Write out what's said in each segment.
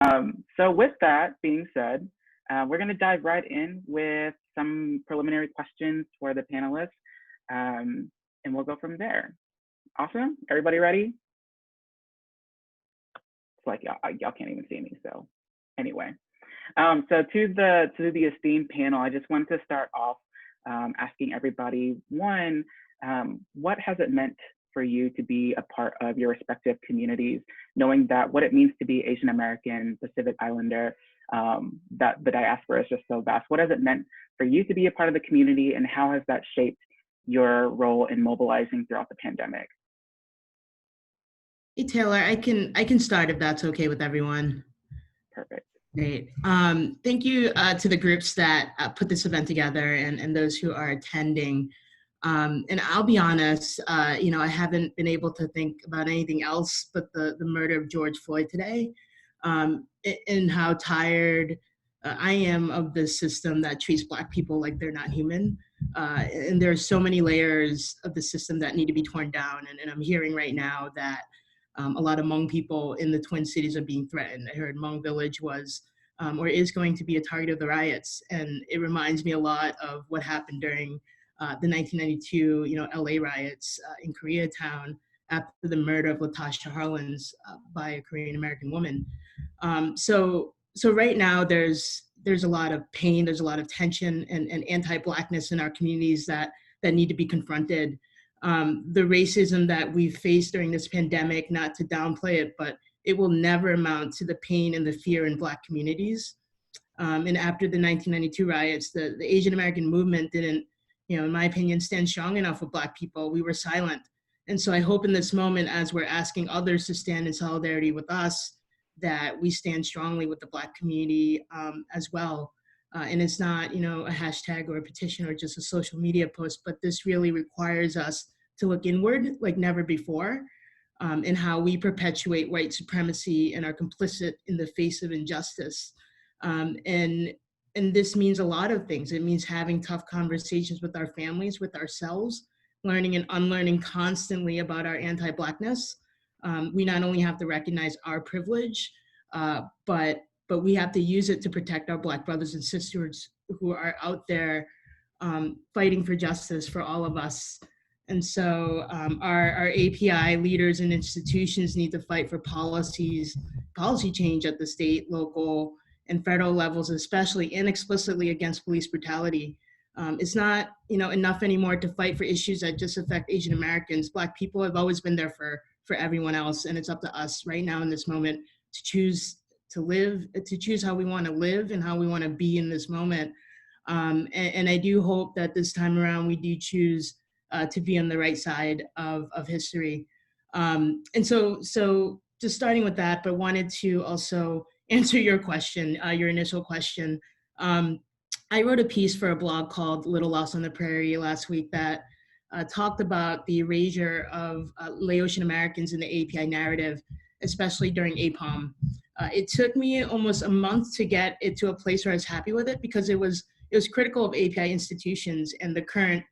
So with that being said, we're going to dive right in with some preliminary questions for the panelists, and we'll go from there. Awesome. Everybody ready? It's like y'all can't even see me. So anyway, so to the esteemed panel, I just wanted to start off asking everybody, one, what has it meant for you to be a part of your respective communities, knowing that what it means to be Asian American, Pacific Islander, that the diaspora is just so vast. What has it meant for you to be a part of the community, and how has that shaped your role in mobilizing throughout the pandemic? Hey, Taylor, I can start if that's okay with everyone. Perfect. Great. Thank you to the groups that put this event together and those who are attending. And I'll be honest, I haven't been able to think about anything else but the murder of George Floyd today, and how tired I am of the system that treats Black people like they're not human. And there are so many layers of the system that need to be torn down. And I'm hearing right now that a lot of Hmong people in the Twin Cities are being threatened. I heard Hmong Village was or is going to be a target of the riots. And it reminds me a lot of what happened during the 1992, LA riots in Koreatown after the murder of Latasha Harlins by a Korean American woman. So right now there's a lot of pain, there's a lot of tension and anti-Blackness in our communities that need to be confronted. The racism that we've faced during this pandemic, not to downplay it, but it will never amount to the pain and the fear in Black communities. And after the 1992 riots, the Asian American movement didn't, in my opinion, stand strong enough with Black people. We were silent. And so I hope in this moment, as we're asking others to stand in solidarity with us, that we stand strongly with the Black community as well. And it's not, a hashtag or a petition or just a social media post, but this really requires us to look inward like never before, and how we perpetuate white supremacy and are complicit in the face of injustice. And this means a lot of things. It means having tough conversations with our families, with ourselves, learning and unlearning constantly about our anti-Blackness. We not only have to recognize our privilege, but we have to use it to protect our Black brothers and sisters who are out there fighting for justice for all of us. And so our API leaders and institutions need to fight for policy change at the state, local, and federal levels, especially and explicitly against police brutality. It's not enough anymore to fight for issues that just affect Asian Americans. Black people have always been there for everyone else, and it's up to us right now in this moment to choose how we want to live and how we want to be in this moment. And I do hope that this time around we do choose to be on the right side of history. And so just starting with that, but wanted to also answer your question, your initial question. I wrote a piece for a blog called Little Lost on the Prairie last week that talked about the erasure of Laotian Americans in the API narrative, especially during APAHM. It took me almost a month to get it to a place where I was happy with it, because it was critical of API institutions and the current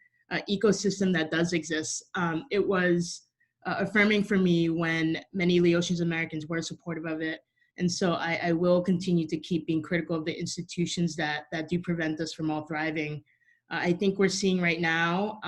ecosystem that does exist. It was affirming for me when many Laotian Americans were supportive of it. And so I will continue to keep being critical of the institutions that do prevent us from all thriving. I think we're seeing right now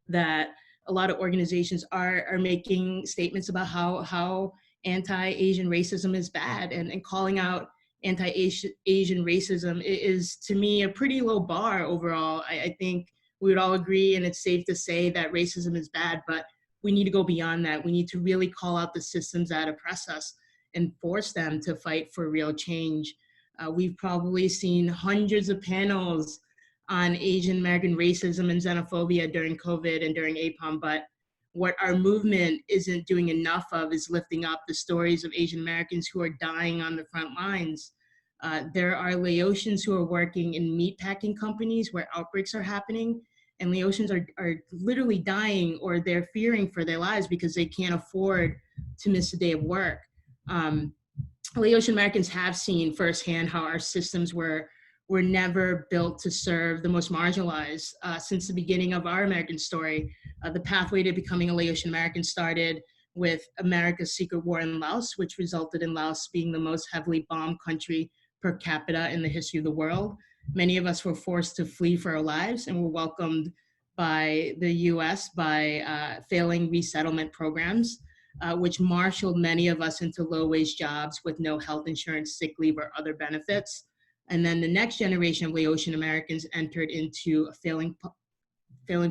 that a lot of organizations are making statements about how anti-Asian racism is bad, and calling out anti-Asian racism is, to me, a pretty low bar overall. I think we would all agree, and it's safe to say that racism is bad, but we need to go beyond that. We need to really call out the systems that oppress us and force them to fight for real change. We've probably seen hundreds of panels on Asian American racism and xenophobia during COVID and during APAHM, but what our movement isn't doing enough of is lifting up the stories of Asian Americans who are dying on the front lines. There are Laotians who are working in meatpacking companies where outbreaks are happening, and Laotians are literally dying, or they're fearing for their lives because they can't afford to miss a day of work. Laotian Americans have seen firsthand how our systems were never built to serve the most marginalized. Since the beginning of our American story, the pathway to becoming a Laotian American started with America's secret war in Laos, which resulted in Laos being the most heavily bombed country per capita in the history of the world. Many of us were forced to flee for our lives and were welcomed by the US by failing resettlement programs, which marshaled many of us into low-wage jobs with no health insurance, sick leave, or other benefits. And then the next generation of Laotian Americans entered into failing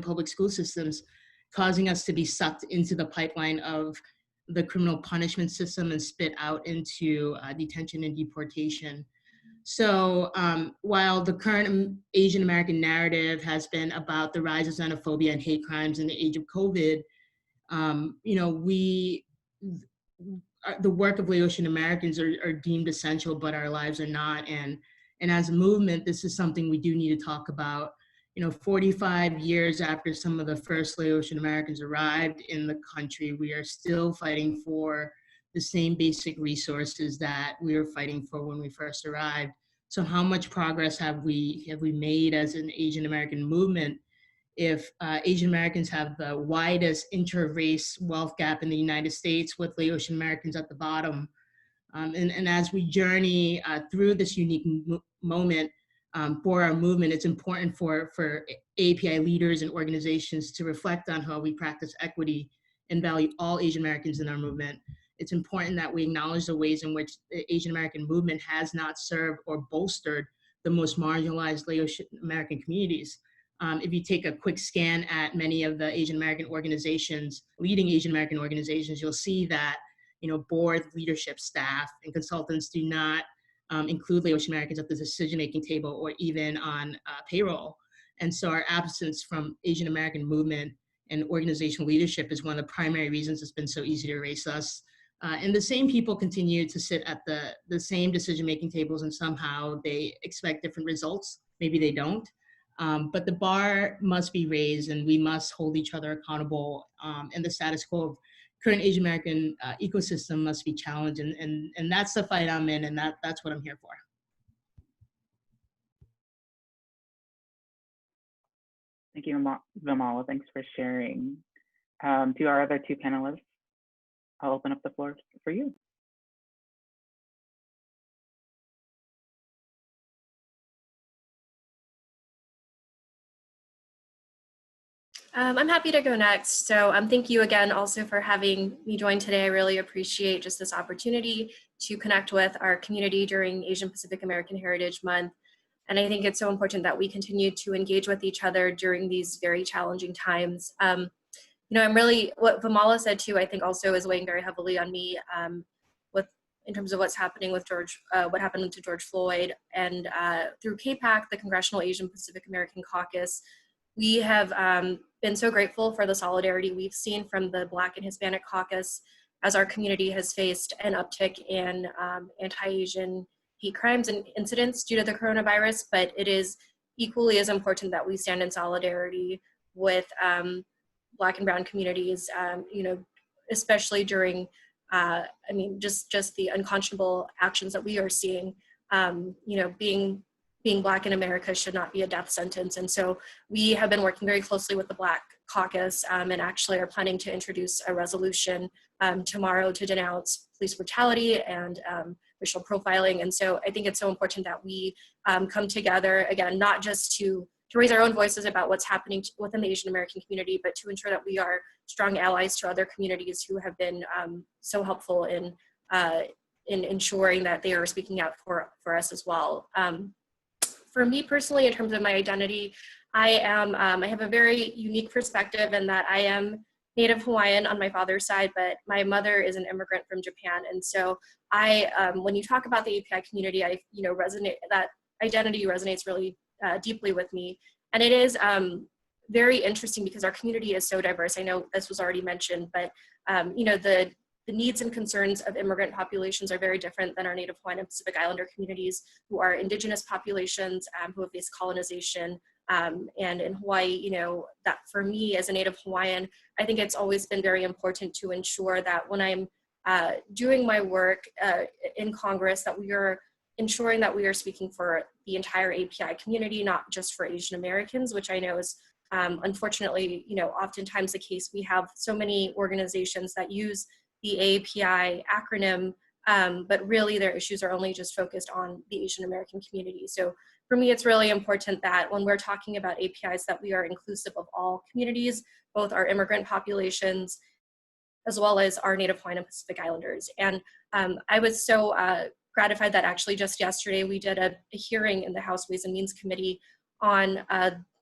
public school systems, causing us to be sucked into the pipeline of the criminal punishment system and spit out into detention and deportation. So while the current Asian American narrative has been about the rise of xenophobia and hate crimes in the age of COVID, the work of Laotian Americans are deemed essential, but our lives are not. And as a movement, this is something we do need to talk about. 45 years after some of the first Laotian Americans arrived in the country, we are still fighting for the same basic resources that we were fighting for when we first arrived. So how much progress have we made as an Asian American movement if Asian Americans have the widest inter-race wealth gap in the United States with Laotian Americans at the bottom? And as we journey through this unique moment for our movement, it's important for AAPI leaders and organizations to reflect on how we practice equity and value all Asian Americans in our movement. It's important that we acknowledge the ways in which the Asian American movement has not served or bolstered the most marginalized Laotian American communities. If you take a quick scan at many of the Asian American organizations, leading Asian American organizations, you'll see that board, leadership, staff, and consultants do not include Laotian Americans at the decision-making table or even on payroll. And so our absence from Asian American movement and organizational leadership is one of the primary reasons it's been so easy to erase us. And the same people continue to sit at the same decision-making tables, and somehow they expect different results. Maybe they don't. But the bar must be raised, and we must hold each other accountable. And the status quo of current Asian American ecosystem must be challenged, and that's the fight I'm in, and that's what I'm here for. Thank you, Vimala. Thanks for sharing. To our other two panelists, I'll open up the floor for you. I'm happy to go next. So thank you again also for having me join today. I really appreciate just this opportunity to connect with our community during Asian Pacific American Heritage Month. And I think it's so important that we continue to engage with each other during these very challenging times. I'm really, what Vimala said too, I think also is weighing very heavily on me in terms of what's happening with what happened to George Floyd. And through CAPAC, the Congressional Asian Pacific American Caucus, we have been so grateful for the solidarity we've seen from the Black and Hispanic caucus as our community has faced an uptick in anti-Asian hate crimes and incidents due to the coronavirus, but it is equally as important that we stand in solidarity with Black and Brown communities, especially during, just the unconscionable actions that we are seeing. Being Black in America should not be a death sentence. And so we have been working very closely with the Black Caucus and actually are planning to introduce a resolution tomorrow to denounce police brutality and racial profiling. And so I think it's so important that we come together, again, not just to raise our own voices about what's happening within the Asian American community, but to ensure that we are strong allies to other communities who have been so helpful in ensuring that they are speaking out for us as well. For me personally, in terms of my identity, I have a very unique perspective in that I am Native Hawaiian on my father's side, but my mother is an immigrant from Japan. And so when you talk about the API community, that identity resonates really deeply with me. And it is very interesting because our community is so diverse. I know this was already mentioned, but the needs and concerns of immigrant populations are very different than our Native Hawaiian and Pacific Islander communities, who are indigenous populations who have faced colonization. And in Hawaii, that for me as a Native Hawaiian, I think it's always been very important to ensure that when I'm doing my work in Congress, that we are ensuring that we are speaking for the entire API community, not just for Asian Americans, which I know is unfortunately, oftentimes the case. We have so many organizations that use the AAPI acronym, but really their issues are only just focused on the Asian American community. So for me, it's really important that when we're talking about APIs, that we are inclusive of all communities, both our immigrant populations, as well as our Native Hawaiian and Pacific Islanders. And I was so gratified that actually just yesterday we did a hearing in the House Ways and Means Committee on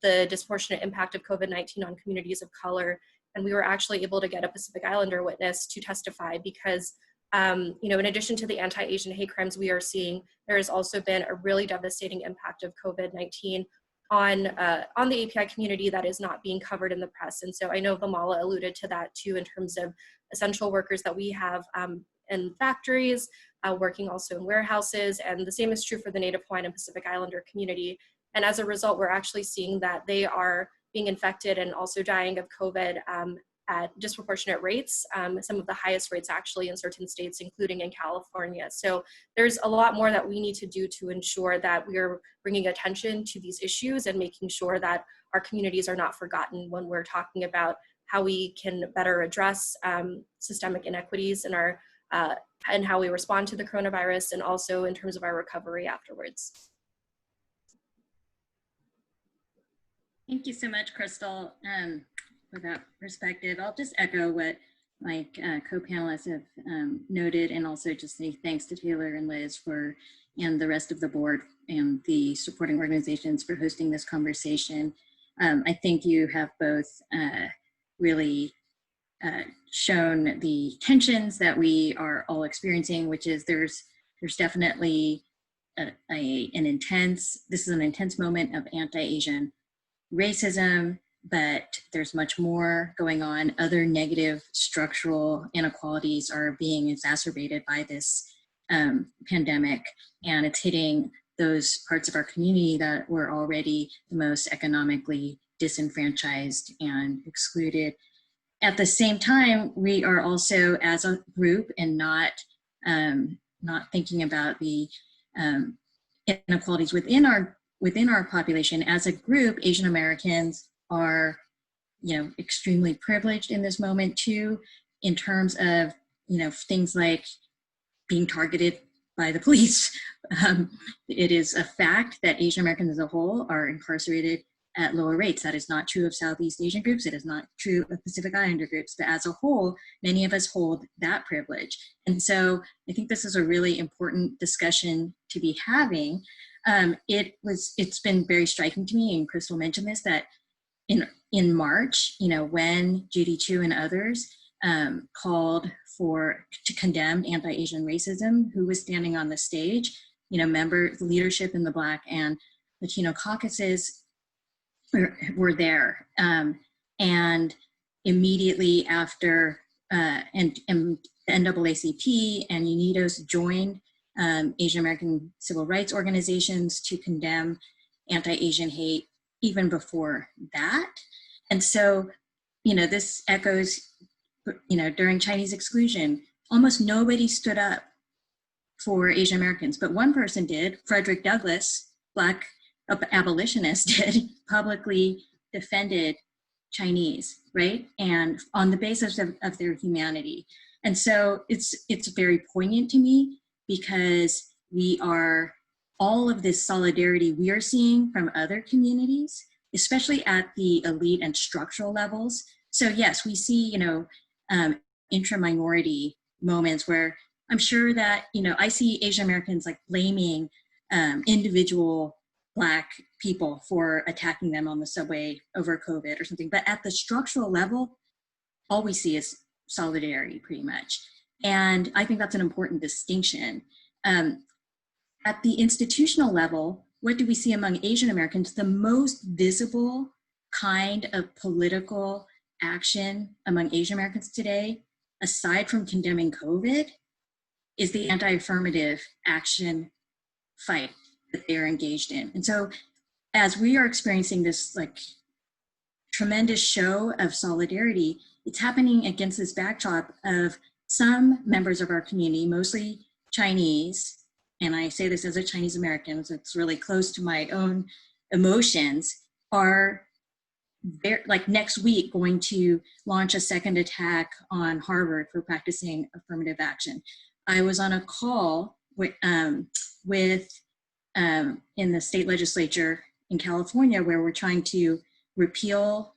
the disproportionate impact of COVID-19 on communities of color. And we were actually able to get a Pacific Islander witness to testify because, you know, in addition to the anti-Asian hate crimes we are seeing, there has also been a really devastating impact of COVID-19 on the API community that is not being covered in the press. And so I know Vimala alluded to that too, in terms of essential workers that we have in factories, working also in warehouses, and the same is true for the Native Hawaiian and Pacific Islander community. And as a result, we're actually seeing that they are being infected and also dying of COVID at disproportionate rates, some of the highest rates actually in certain states, including in California. So there's a lot more that we need to do to ensure that we are bringing attention to these issues and making sure that our communities are not forgotten when we're talking about how we can better address systemic inequities in our and how we respond to the coronavirus, and also in terms of our recovery afterwards. Thank you so much, Krystal, for that perspective. I'll just echo what my co-panelists have noted, and also just say thanks to Taylor and Liz and the rest of the board and the supporting organizations for hosting this conversation. I think you have both really shown the tensions that we are all experiencing, which is there's definitely this is an intense moment of anti-Asian racism, but there's much more going on. Other negative structural inequalities are being exacerbated by this pandemic, and it's hitting those parts of our community that were already the most economically disenfranchised and excluded. At the same time, we are also, as a group, and not thinking about the inequalities within our population. As a group, Asian Americans are, you know, extremely privileged in this moment too, in terms of, you know, things like being targeted by the police. It is a fact that Asian Americans as a whole are incarcerated at lower rates. That is not true of Southeast Asian groups. It is not true of Pacific Islander groups, but as a whole, many of us hold that privilege. And so I think this is a really important discussion to be having. It's been very striking to me, and Krystal mentioned this, that in March, you know, when Judy Chu and others called to condemn anti-Asian racism, who was standing on the stage, you know, leadership in the Black and Latino caucuses were there. And immediately after, and the NAACP and UNIDOS joined Asian American civil rights organizations to condemn anti-Asian hate even before that. And so, you know, this echoes, you know, during Chinese exclusion, almost nobody stood up for Asian Americans, but one person did. Frederick Douglass, Black abolitionist, did, publicly defended Chinese, right? And on the basis of their humanity. And so it's very poignant to me, because all of this solidarity we are seeing from other communities, especially at the elite and structural levels. So yes, we see, you know, intra-minority moments where I'm sure that, you know, I see Asian Americans like blaming individual Black people for attacking them on the subway over COVID or something. But at the structural level, all we see is solidarity, pretty much. And I think that's an important distinction. At the institutional level, what do we see among Asian Americans? The most visible kind of political action among Asian Americans today, aside from condemning COVID, is the anti-affirmative action fight that they're engaged in. And so as we are experiencing this like tremendous show of solidarity, it's happening against this backdrop of some members of our community, mostly Chinese, and I say this as a Chinese American, so it's really close to my own emotions, are like next week, going to launch a second attack on Harvard for practicing affirmative action. I was on a call with in the state legislature in California, where we're trying to repeal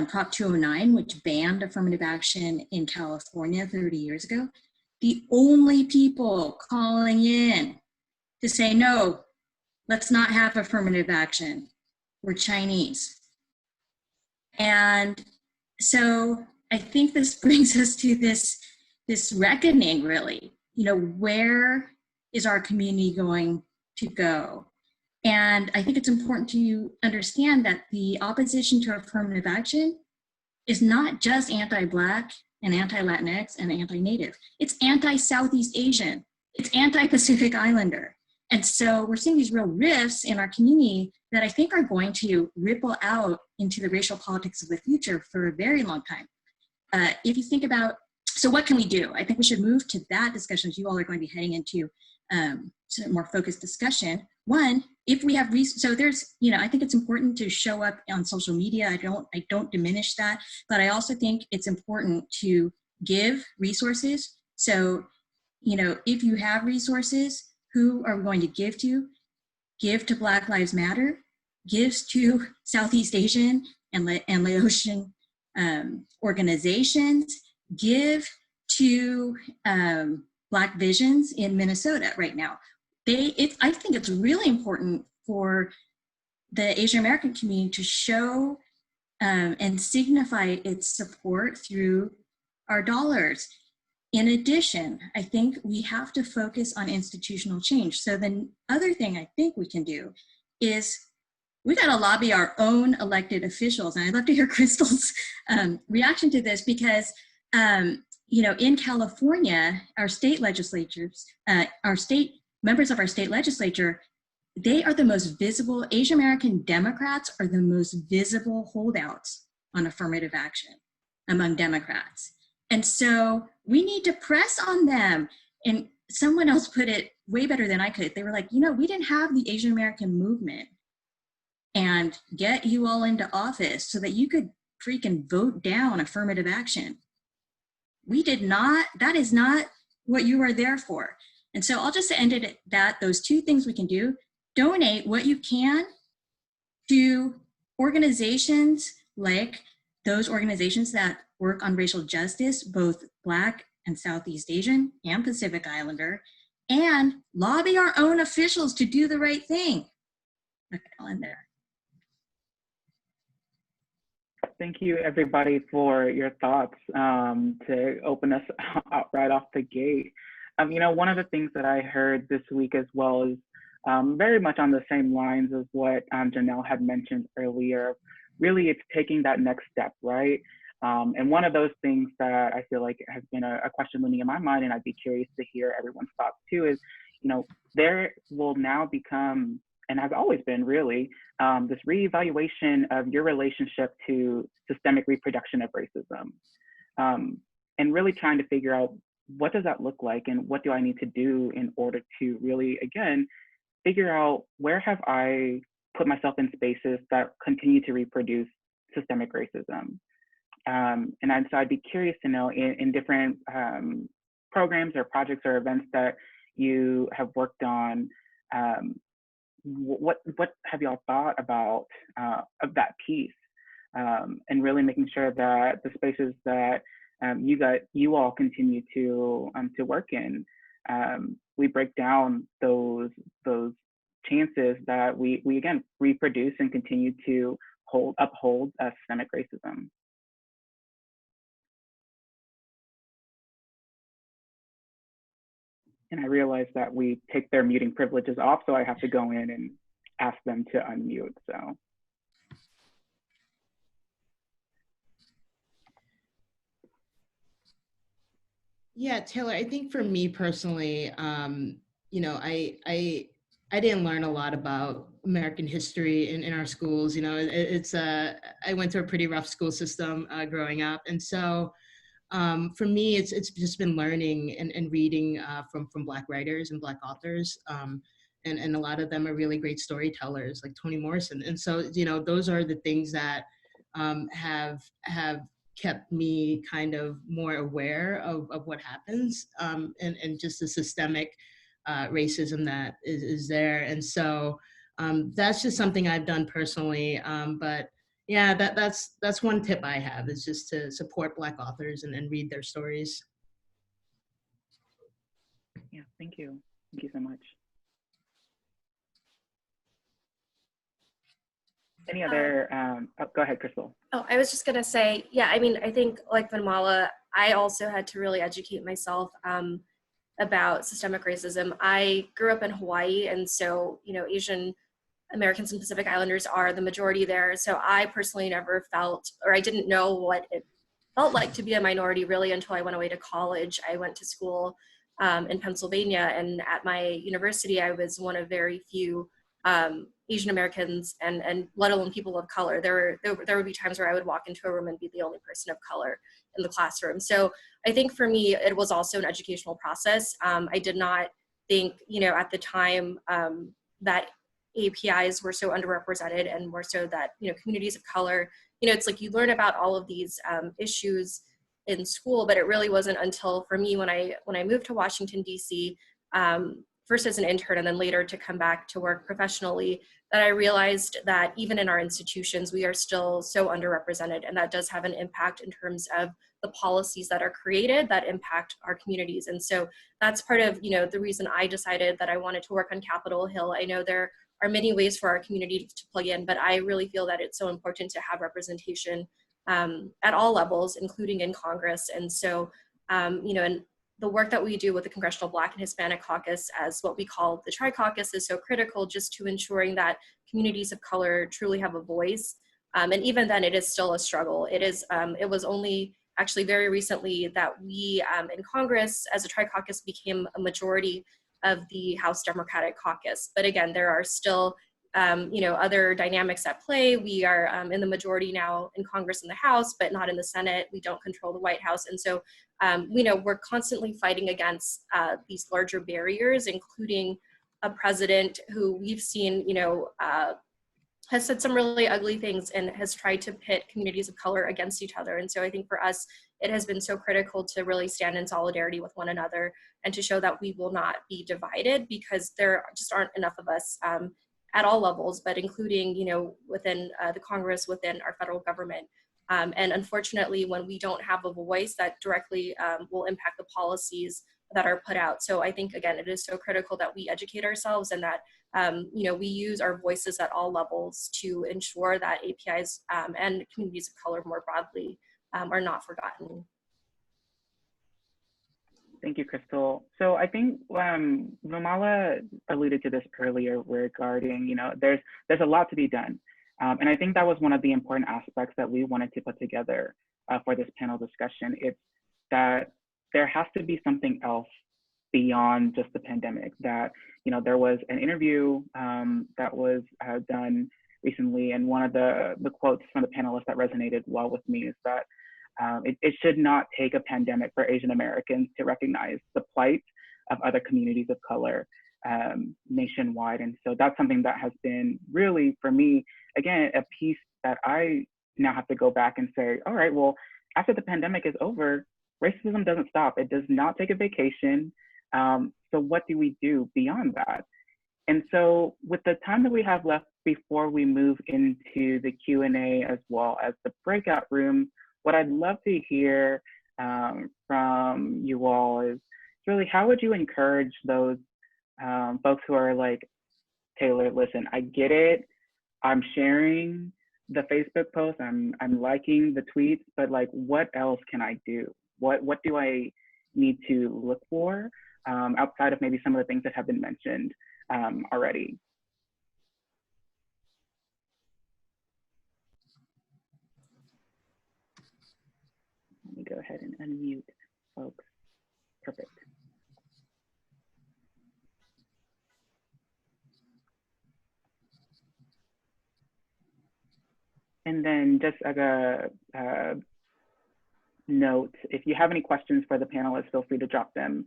Prop 209, which banned affirmative action in California 30 years ago. The only people calling in to say, no, let's not have affirmative action were Chinese. And so I think this brings us to this reckoning, really. You know, where is our community going to go? And I think it's important to understand that the opposition to affirmative action is not just anti-Black and anti-Latinx and anti-Native. It's anti-Southeast Asian. It's anti-Pacific Islander. And so we're seeing these real rifts in our community that I think are going to ripple out into the racial politics of the future for a very long time. If you think about, so what can we do? I think we should move to that discussion, as you all are going to be heading into sort of more focused discussion. One, if we have, so there's, you know, I think it's important to show up on social media. I don't diminish that, but I also think it's important to give resources. So, you know, if you have resources, who are we going to give to? Give to Black Lives Matter, gives to Southeast Asian and Laotian organizations, give to Black Visions in Minnesota right now. I think it's really important for the Asian American community to show and signify its support through our dollars. In addition, I think we have to focus on institutional change. So the other thing I think we can do is we got to lobby our own elected officials. And I'd love to hear Krystal's reaction to this, because you know, in California, our state legislatures, members of our state legislature, they are the most visible. Asian American Democrats are the most visible holdouts on affirmative action among Democrats. And so we need to press on them. And someone else put it way better than I could. They were like, you know, we didn't have the Asian American movement and get you all into office so that you could freaking vote down affirmative action. We did not, that is not what you are there for. And so I'll just end it at that. Those two things we can do: donate what you can to organizations like those organizations that work on racial justice, both Black and Southeast Asian and Pacific Islander, and lobby our own officials to do the right thing. Okay, I'll end there. Thank you, everybody, for your thoughts to open us out right off the gate. You know, one of the things that I heard this week as well is very much on the same lines as what Janelle had mentioned earlier. Really, it's taking that next step, right? And one of those things that I feel like has been a question looming in my mind, and I'd be curious to hear everyone's thoughts too, is, you know, there will now become, and has always been really, this reevaluation of your relationship to systemic reproduction of racism. And really trying to figure out, what does that look like, and what do I need to do in order to really, again, figure out where have I put myself in spaces that continue to reproduce systemic racism. And so I'd be curious to know, in different programs or projects or events that you have worked on, what have y'all thought about of that piece, and really making sure that the spaces that you all continue to work in, we break down those chances that we again reproduce and continue to uphold systemic racism. And I realize that we take their muting privileges off, so I have to go in and ask them to unmute. So. Yeah, Taylor, I think for me personally, you know, I didn't learn a lot about American history in our schools. You know, I went through a pretty rough school system growing up. And so for me, it's just been learning and reading from Black writers and Black authors. And a lot of them are really great storytellers, like Toni Morrison. And so, you know, those are the things that have kept me kind of more aware of what happens, and just the systemic racism that is there. And so that's just something I've done personally. But yeah, that's one tip I have, is just to support Black authors and read their stories. Yeah, thank you. Thank you so much. Any other, oh, go ahead, Krystal. Oh, I was just gonna say, yeah, I mean, I think like Vimala, I also had to really educate myself about systemic racism. I grew up in Hawaii, and so, you know, Asian Americans and Pacific Islanders are the majority there. So I personally never felt, or I didn't know what it felt like to be a minority really until I went away to college. I went to school in Pennsylvania, and at my university, I was one of very few Asian Americans and let alone people of color. There would be times where I would walk into a room and be the only person of color in the classroom. So I think for me, it was also an educational process. I did not think, you know, at the time that APIs were so underrepresented, and more so that, you know, communities of color, you know, it's like you learn about all of these issues in school, but it really wasn't until for me when I moved to Washington, D.C., first as an intern and then later to come back to work professionally, that I realized that even in our institutions, we are still so underrepresented, and that does have an impact in terms of the policies that are created that impact our communities. And so that's part of, you know, the reason I decided that I wanted to work on Capitol Hill. I know there are many ways for our community to plug in, but I really feel that it's so important to have representation at all levels, including in Congress. And so, you know, and the work that we do with the Congressional Black and Hispanic Caucus, as what we call the Tri-Caucus, is so critical just to ensuring that communities of color truly have a voice. And even then, it is still a struggle. It was only actually very recently that we in Congress, as a Tri-Caucus, became a majority of the House Democratic Caucus. But again, there are still you know, other dynamics at play. We are in the majority now in Congress and the House, but not in the Senate. We don't control the White House. And so, you know, we're constantly fighting against these larger barriers, including a president who we've seen, you know, has said some really ugly things and has tried to pit communities of color against each other. And so I think for us, it has been so critical to really stand in solidarity with one another and to show that we will not be divided, because there just aren't enough of us at all levels, but including, you know, within the Congress, within our federal government. And unfortunately, when we don't have a voice, that directly will impact the policies that are put out. So I think, again, it is so critical that we educate ourselves and that, you know, we use our voices at all levels to ensure that APIs and communities of color more broadly are not forgotten. Thank you, Krystal. So I think Vimala alluded to this earlier regarding, you know, there's a lot to be done. And I think that was one of the important aspects that we wanted to put together for this panel discussion. It's that there has to be something else beyond just the pandemic. That, you know, there was an interview that was done recently, and one of the quotes from the panelists that resonated well with me is that it should not take a pandemic for Asian Americans to recognize the plight of other communities of color nationwide. And so that's something that has been really, for me, again, a piece that I now have to go back and say, all right, well, after the pandemic is over, racism doesn't stop. It does not take a vacation. So what do we do beyond that? And so with the time that we have left before we move into the Q&A as well as the breakout room, what I'd love to hear from you all is really, how would you encourage those folks who are like, Taylor, listen, I get it. I'm sharing the Facebook post, I'm liking the tweets, but like, what else can I do? What do I need to look for outside of maybe some of the things that have been mentioned already? Let me go ahead and unmute folks. Perfect. And then just as a note, if you have any questions for the panelists, feel free to drop them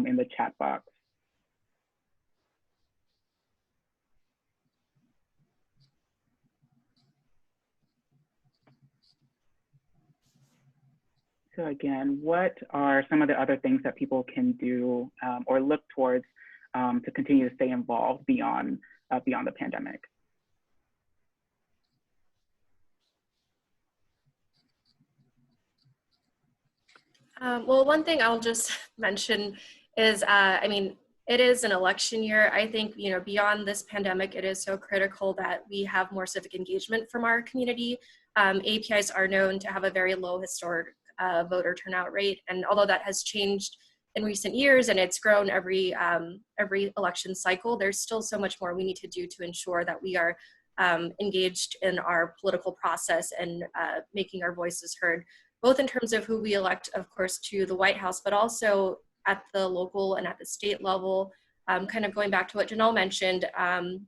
in the chat box. So again, what are some of the other things that people can do or look towards to continue to stay involved beyond the pandemic? Well, one thing I'll just mention is, I mean, it is an election year. I think, you know, beyond this pandemic, it is so critical that we have more civic engagement from our community. APIs are known to have a very low historic voter turnout rate, and although that has changed in recent years and it's grown every election cycle, there's still so much more we need to do to ensure that we are engaged in our political process and making our voices heard, both in terms of who we elect, of course, to the White House, but also at the local and at the state level. Kind of going back to what Janelle mentioned,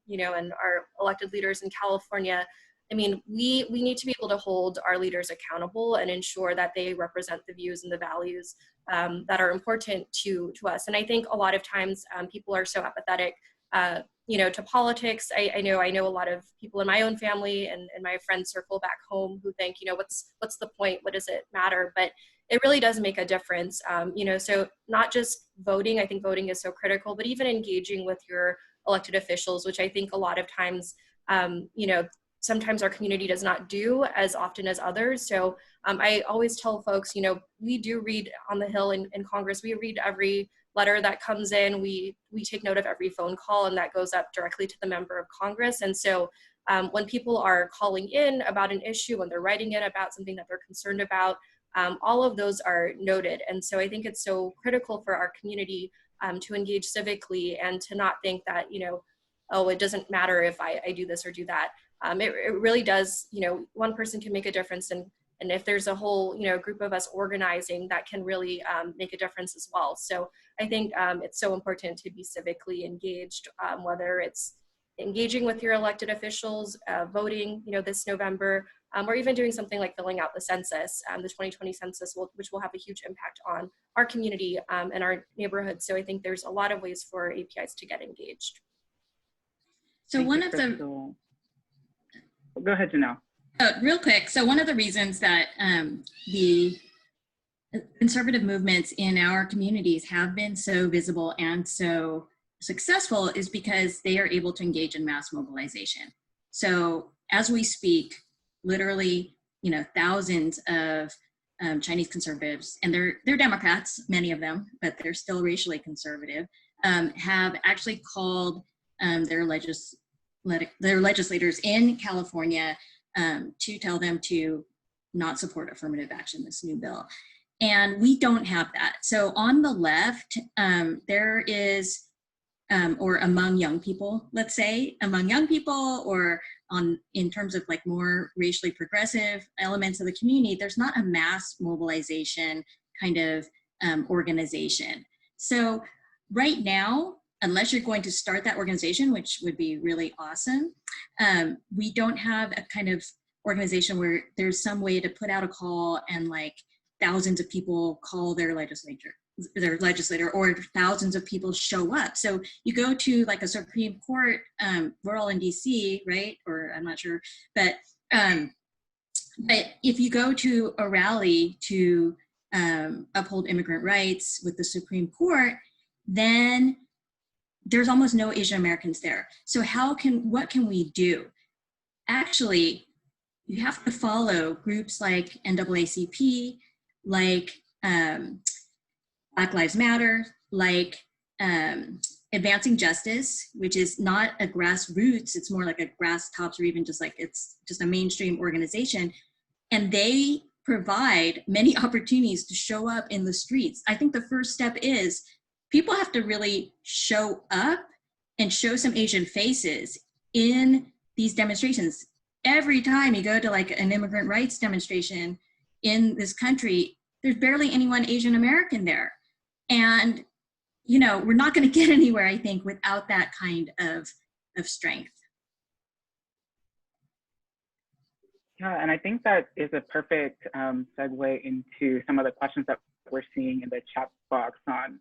you know, and our elected leaders in California, I mean, we need to be able to hold our leaders accountable and ensure that they represent the views and the values that are important to us. And I think a lot of times people are so apathetic, you know, to politics. I know a lot of people in my own family and my friend circle back home who think, you know, what's the point? What does it matter? But it really does make a difference. You know, so not just voting, I think voting is so critical, but even engaging with your elected officials, which I think a lot of times, you know, sometimes our community does not do as often as others. So I always tell folks, you know, we do read on the Hill in Congress, we read every letter that comes in, we take note of every phone call, and that goes up directly to the member of Congress. And so when people are calling in about an issue, when they're writing in about something that they're concerned about, all of those are noted. And so I think it's so critical for our community to engage civically and to not think that, you know, oh, it doesn't matter if I do this or do that. It really does, you know, one person can make a difference, and if there's a whole, you know, group of us organizing, that can really make a difference as well. So I think it's so important to be civically engaged, whether it's engaging with your elected officials, voting, you know, this November, or even doing something like filling out the census, the 2020 census, which will have a huge impact on our community and our neighborhood. So I think there's a lot of ways for APIs to get engaged. So Thank one you, of Krystal. Go ahead, Janelle. Real quick, so one of the reasons that the conservative movements in our communities have been so visible and so successful is because they are able to engage in mass mobilization. So as we speak, literally, you know, thousands of Chinese conservatives, and they're Democrats, many of them, but they're still racially conservative, have actually called their legislators in California to tell them to not support affirmative action, this new bill. And we don't have that. So on the left, there is, or among young people, let's say, among young people, or in terms of like more racially progressive elements of the community, there's not a mass mobilization kind of organization. So right now, unless you're going to start that organization, which would be really awesome, we don't have a kind of organization where there's some way to put out a call and like thousands of people call their legislator, or thousands of people show up. So you go to like a Supreme Court, we're all in DC, right? Or I'm not sure, but if you go to a rally to uphold immigrant rights with the Supreme Court, then there's almost no Asian Americans there. So what can we do? Actually, you have to follow groups like NAACP, like Black Lives Matter, like Advancing Justice, which is not a grassroots, it's more like a grass tops, or even just like it's just a mainstream organization. And they provide many opportunities to show up in the streets. I think the first step is people have to really show up and show some Asian faces in these demonstrations. Every time you go to like an immigrant rights demonstration in this country, there's barely anyone Asian American there. And, you know, we're not going to get anywhere, I think, without that kind of strength. Yeah, and I think that is a perfect segue into some of the questions that we're seeing in the chat box on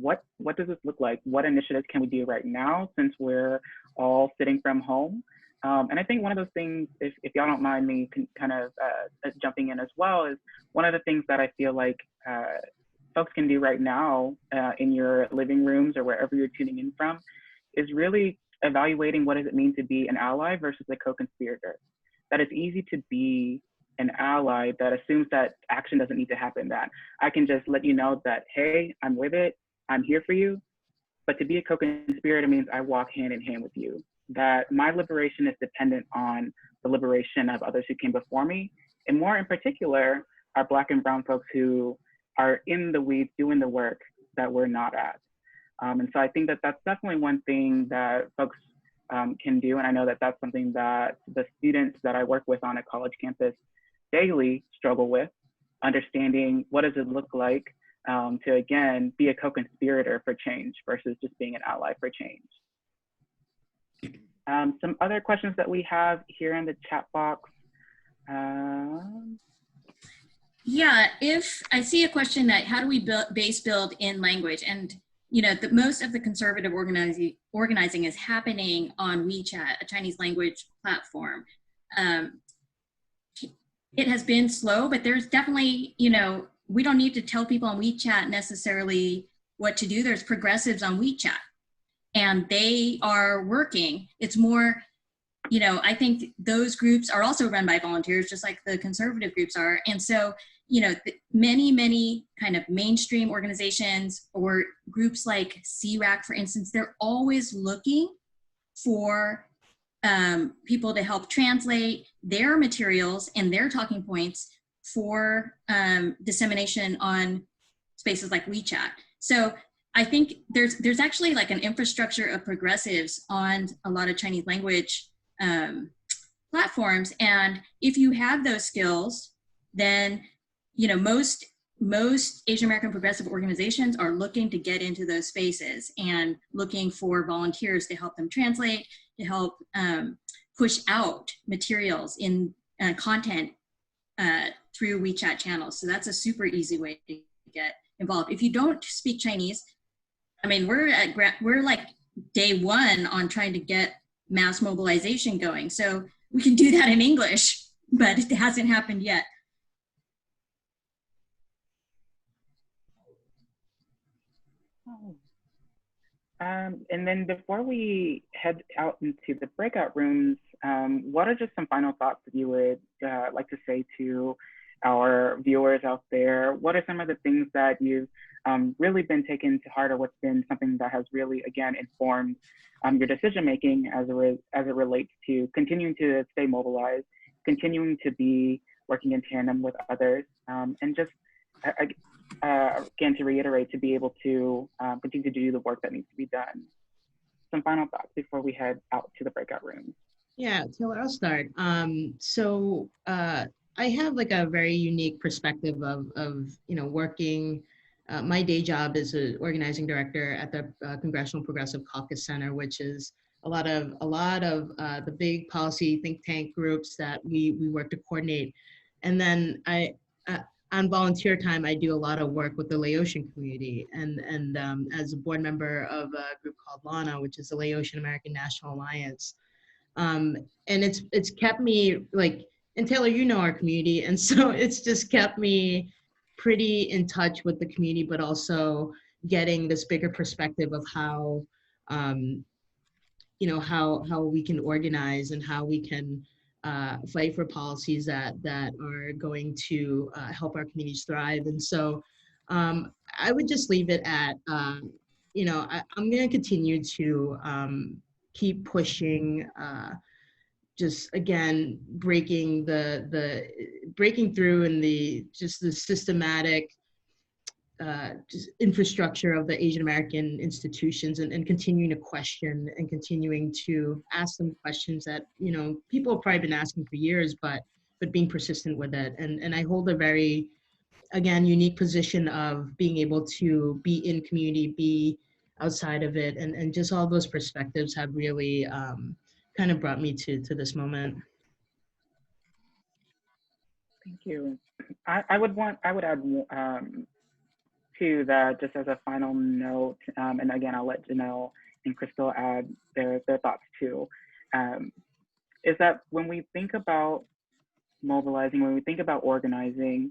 what does this look like? What initiatives can we do right now since we're all sitting from home? And I think one of those things, if y'all don't mind me kind of jumping in as well, is one of the things that I feel like folks can do right now in your living rooms or wherever you're tuning in from is really evaluating what does it mean to be an ally versus a co-conspirator. That it's easy to be an ally that assumes that action doesn't need to happen, that I can just let you know that, hey, I'm with it, I'm here for you. But to be a co-conspirator means I walk hand in hand with you, that my liberation is dependent on the liberation of others who came before me. And more in particular, our Black and brown folks who are in the weeds doing the work that we're not at. And so I think that that's definitely one thing that folks can do. And I know that that's something that the students that I work with on a college campus daily struggle with, understanding what does it look like to, again, be a co-conspirator for change versus just being an ally for change. Some other questions that we have here in the chat box. Yeah, if I see a question that how do we base build in language? And you know, most of the conservative organizing is happening on WeChat, a Chinese language platform. It has been slow, but there's definitely, you know, we don't need to tell people on WeChat necessarily what to do. There's progressives on WeChat and they are working. It's more, you know, I think those groups are also run by volunteers, just like the conservative groups are. And so, you know, many kind of mainstream organizations or groups like CRAC, for instance, they're always looking for people to help translate their materials and their talking points for dissemination on spaces like WeChat. So I think there's actually like an infrastructure of progressives on a lot of Chinese language platforms. And if you have those skills, then, you know, most Asian American progressive organizations are looking to get into those spaces and looking for volunteers to help them translate, to help push out materials in content through WeChat channels. So that's a super easy way to get involved. If you don't speak Chinese, I mean, we're like day one on trying to get mass mobilization going. So we can do that in English, but it hasn't happened yet. And then before we head out into the breakout rooms, what are just some final thoughts that you would like to say to our viewers out there? What are some of the things that you've really been taken to heart, or what's been something that has really, again, informed your decision-making as it relates to continuing to stay mobilized, continuing to be working in tandem with others, and just, again, to reiterate, to be able to continue to do the work that needs to be done. Some final thoughts before we head out to the breakout rooms. Yeah, Taylor, I'll start. I have like a very unique perspective of you know, working. My day job is an organizing director at the Congressional Progressive Caucus Center, which is a lot of the big policy think tank groups that we work to coordinate. And then on volunteer time, I do a lot of work with the Laotian community, and as a board member of a group called LANA, which is the Laotian American National Alliance. And it's kept me like, and Taylor, you know our community, and so it's just kept me pretty in touch with the community, but also getting this bigger perspective of how, you know, how we can organize and how we can fight for policies that are going to help our communities thrive. And so I would just leave it at, you know, I'm going to continue to keep pushing, just again, breaking through in the systematic just infrastructure of the Asian American institutions, and continuing to question and continuing to ask them questions that, you know, people have probably been asking for years, but being persistent with it. And I hold a very, again, unique position of being able to be in community, be outside of it, and just all those perspectives have really kind of brought me to this moment. Thank you. I would add to that, just as a final note, and again, I'll let Janelle and Krystal add their thoughts too. is that when we think about mobilizing, when we think about organizing,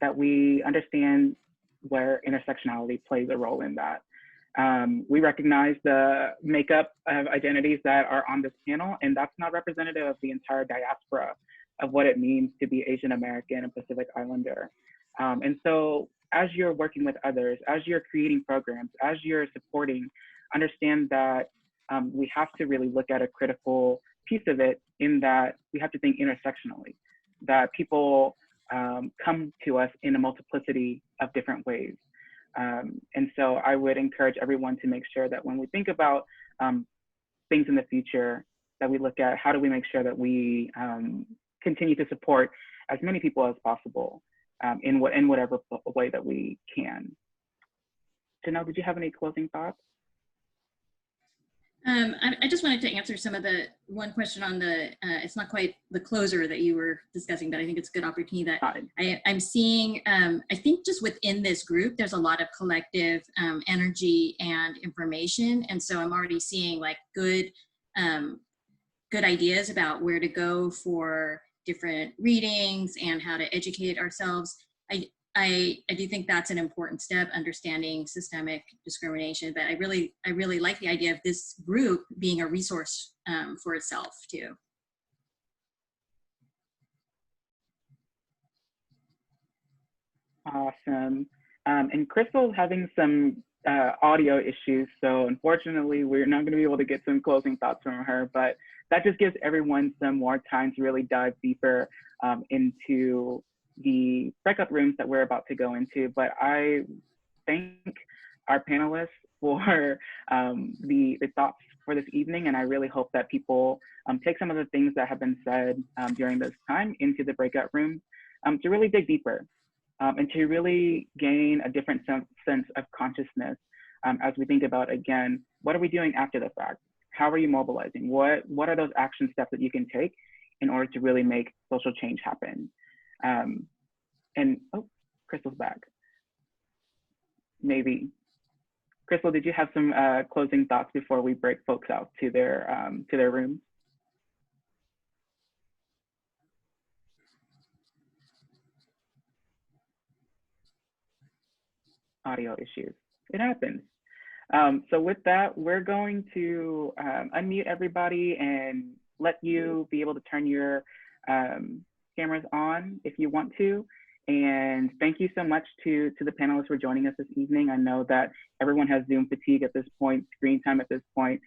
that we understand where intersectionality plays a role in that. We recognize the makeup of identities that are on this panel, and that's not representative of the entire diaspora of what it means to be Asian American and Pacific Islander. And so as you're working with others, as you're creating programs, as you're supporting, understand that we have to really look at a critical piece of it, in that we have to think intersectionally, that people come to us in a multiplicity of different ways. And so I would encourage everyone to make sure that when we think about things in the future, that we look at how do we make sure that we continue to support as many people as possible in whatever way that we can. Janelle, did you have any closing thoughts? I just wanted to answer some of the one question on the, it's not quite the closer that you were discussing, but I think it's a good opportunity that I'm seeing, I think just within this group, there's a lot of collective energy and information. And so I'm already seeing like good ideas about where to go for different readings and how to educate ourselves. I do think that's an important step, understanding systemic discrimination, but I really like the idea of this group being a resource for itself too. Awesome. And Krystal's having some audio issues, so unfortunately we're not going to be able to get some closing thoughts from her, but that just gives everyone some more time to really dive deeper into the breakout rooms that we're about to go into. But I thank our panelists for the thoughts for this evening, and I really hope that people take some of the things that have been said during this time into the breakout rooms to really dig deeper and to really gain a different sense of consciousness as we think about, again, what are we doing after the fact? How are you mobilizing? What are those action steps that you can take in order to really make social change happen? And oh, Krystal's back. Maybe. Krystal, did you have some closing thoughts before we break folks out to their rooms? Audio issues. It happens. So with that, we're going to unmute everybody and let you be able to turn your cameras on if you want to. And thank you so much to the panelists for joining us this evening. I know that everyone has Zoom fatigue at this point, screen time at this point.